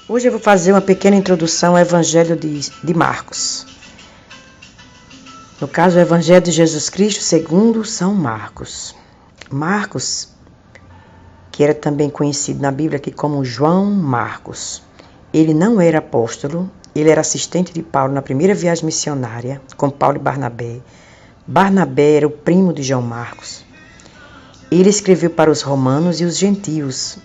Hoje eu vou fazer uma pequena introdução ao Evangelho de Marcos. No caso, o Evangelho de Jesus Cristo segundo São Marcos. Marcos, que era também conhecido na Bíblia aqui como João Marcos. Ele não era apóstolo, ele era assistente de Paulo na primeira viagem missionária com Paulo e Barnabé. Barnabé era o primo de João Marcos. Ele escreveu para os romanos e os gentios.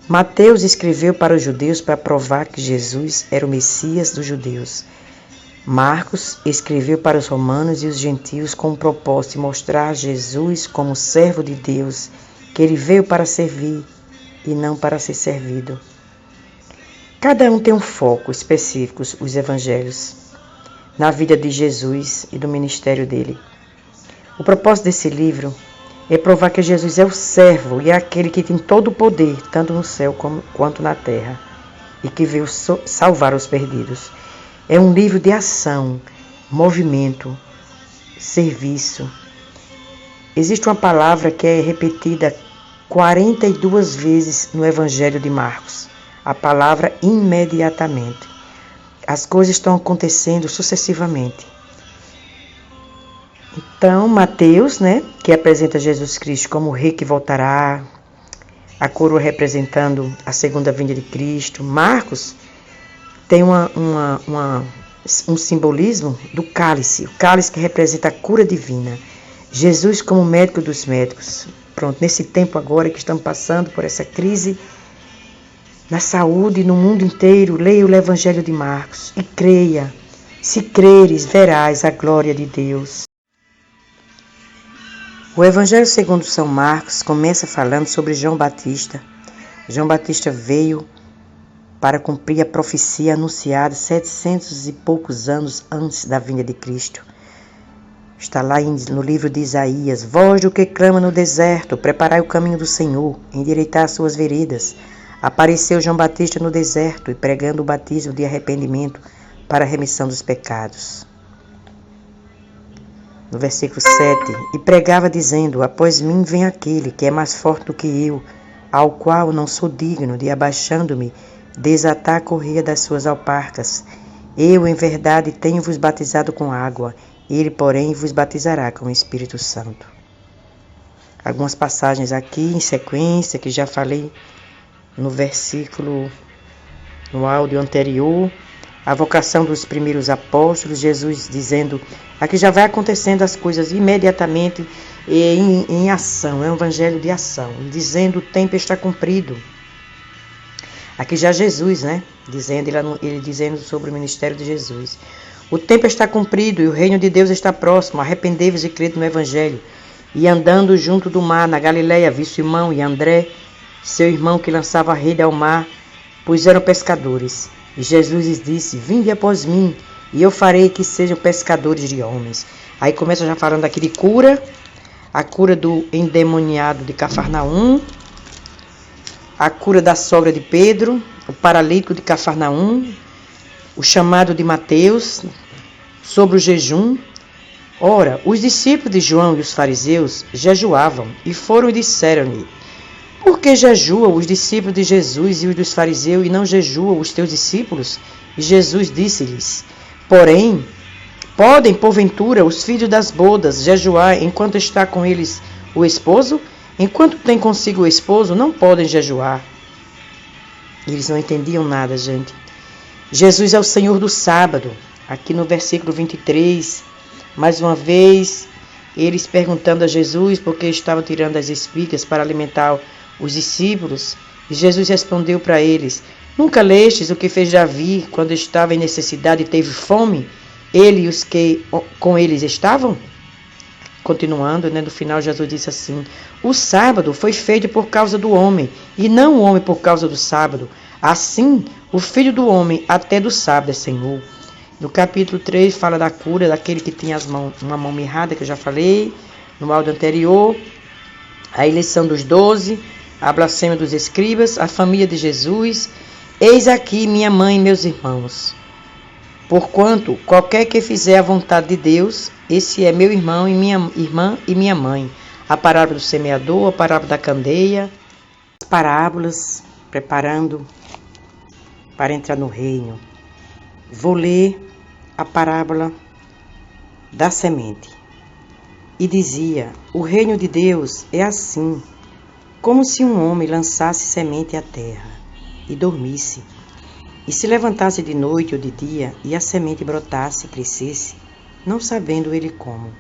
Mateus escreveu para os judeus para provar que Jesus era o Messias dos judeus. Marcos escreveu para os romanos e os gentios com o propósito de mostrar Jesus como servo de Deus, que ele veio para servir e não para ser servido. Cada um tem um foco específico, os evangelhos, na vida de Jesus e do ministério dele. O propósito desse livro é provar que Jesus é o servo e é aquele que tem todo o poder, tanto no céu quanto na terra, e que veio salvar os perdidos. É um livro de ação, movimento, serviço. Existe uma palavra que é repetida 42 vezes no Evangelho de Marcos. A palavra imediatamente. As coisas estão acontecendo sucessivamente. Então, Mateus, que apresenta Jesus Cristo como o rei que voltará, a coroa representando a segunda vinda de Cristo. Marcos tem um simbolismo do cálice, o cálice que representa a cura divina. Jesus como médico dos médicos. Pronto, nesse tempo agora que estamos passando por essa crise na saúde no mundo inteiro, leia o Evangelho de Marcos e creia. Se creres, verás a glória de Deus. O Evangelho segundo São Marcos começa falando sobre João Batista. João Batista veio para cumprir a profecia anunciada 700 e poucos anos antes da vinda de Cristo. Está lá no livro de Isaías: voz do que clama no deserto, preparai o caminho do Senhor, endireitai as suas veredas. Apareceu João Batista no deserto e pregando o batismo de arrependimento para a remissão dos pecados. No versículo 7, e pregava dizendo: após mim vem aquele que é mais forte do que eu, ao qual não sou digno de, abaixando-me, desatar a correia das suas alparcas. Eu, em verdade, tenho-vos batizado com água, ele, porém, vos batizará com o Espírito Santo. Algumas passagens aqui em sequência, que já falei no áudio anterior. A vocação dos primeiros apóstolos, Jesus dizendo, aqui já vai acontecendo as coisas imediatamente e em ação, é um evangelho de ação, dizendo o tempo está cumprido. Aqui já Jesus, ele dizendo sobre o ministério de Jesus. O tempo está cumprido e o reino de Deus está próximo, arrependei-vos e crede no evangelho. E andando junto do mar, na Galileia, viu Simão e André, seu irmão que lançava a rede ao mar, pois eram pescadores. E Jesus lhes disse: vinde após mim, e eu farei que sejam pescadores de homens. Aí começa já falando aqui de cura, a cura do endemoniado de Cafarnaum, a cura da sogra de Pedro, o paralítico de Cafarnaum, o chamado de Mateus, sobre o jejum. Ora, os discípulos de João e os fariseus jejuavam, e foram e disseram-lhe: por que jejuam os discípulos de Jesus e os dos fariseus, e não jejuam os teus discípulos? E Jesus disse-lhes: porém, podem, porventura, os filhos das bodas jejuar enquanto está com eles o esposo? Enquanto tem consigo o esposo, não podem jejuar. Eles não entendiam nada, gente. Jesus é o Senhor do sábado. Aqui no versículo 23, mais uma vez, eles perguntando a Jesus por que estavam tirando as espigas para alimentar os discípulos, e Jesus respondeu para eles: nunca lestes o que fez Davi quando estava em necessidade e teve fome, ele e os que com eles estavam? Continuando, no final Jesus disse assim: o sábado foi feito por causa do homem, e não o homem por causa do sábado. Assim, o Filho do Homem até do sábado é Senhor. No capítulo 3 fala da cura daquele que tinha uma mão mirrada, que eu já falei no áudio anterior, a eleição dos 12, a blasfêmia dos escribas, a família de Jesus. Eis aqui minha mãe e meus irmãos. Porquanto, qualquer que fizer a vontade de Deus, esse é meu irmão e minha irmã e minha mãe. A parábola do semeador, a parábola da candeia, as parábolas, preparando para entrar no reino. Vou ler a parábola da semente. E dizia: o reino de Deus é assim, como se um homem lançasse semente à terra e dormisse, e se levantasse de noite ou de dia, e a semente brotasse e crescesse, não sabendo ele como,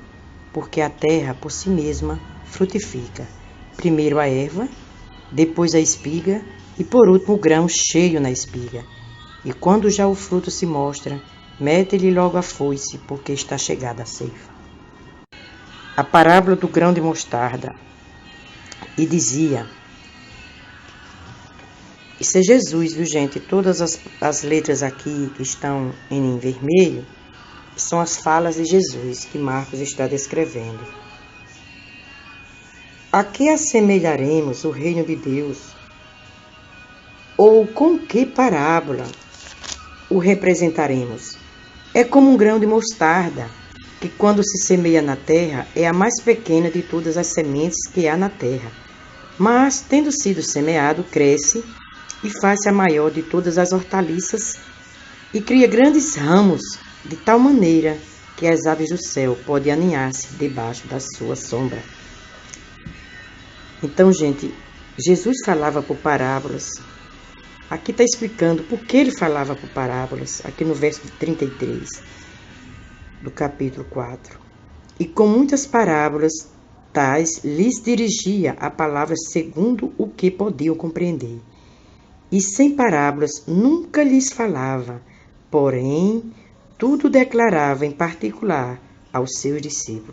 porque a terra por si mesma frutifica, primeiro a erva, depois a espiga, e por último o grão cheio na espiga. E quando já o fruto se mostra, mete-lhe logo a foice, porque está chegada a ceifa. A parábola do grão de mostarda. E dizia: isso é Jesus, viu, gente? Todas as letras aqui que estão em vermelho são as falas de Jesus que Marcos está descrevendo. A que assemelharemos o reino de Deus? Ou com que parábola o representaremos? É como um grão de mostarda, que quando se semeia na terra é a mais pequena de todas as sementes que há na terra. Mas, tendo sido semeado, cresce e faz-se a maior de todas as hortaliças e cria grandes ramos, de tal maneira que as aves do céu podem aninhar-se debaixo da sua sombra. Então, gente, Jesus falava por parábolas. Aqui está explicando por que ele falava por parábolas, aqui no verso 33 do capítulo 4. E com muitas parábolas tais lhes dirigia a palavra segundo o que podiam compreender. E sem parábolas nunca lhes falava, porém tudo declarava em particular aos seus discípulos.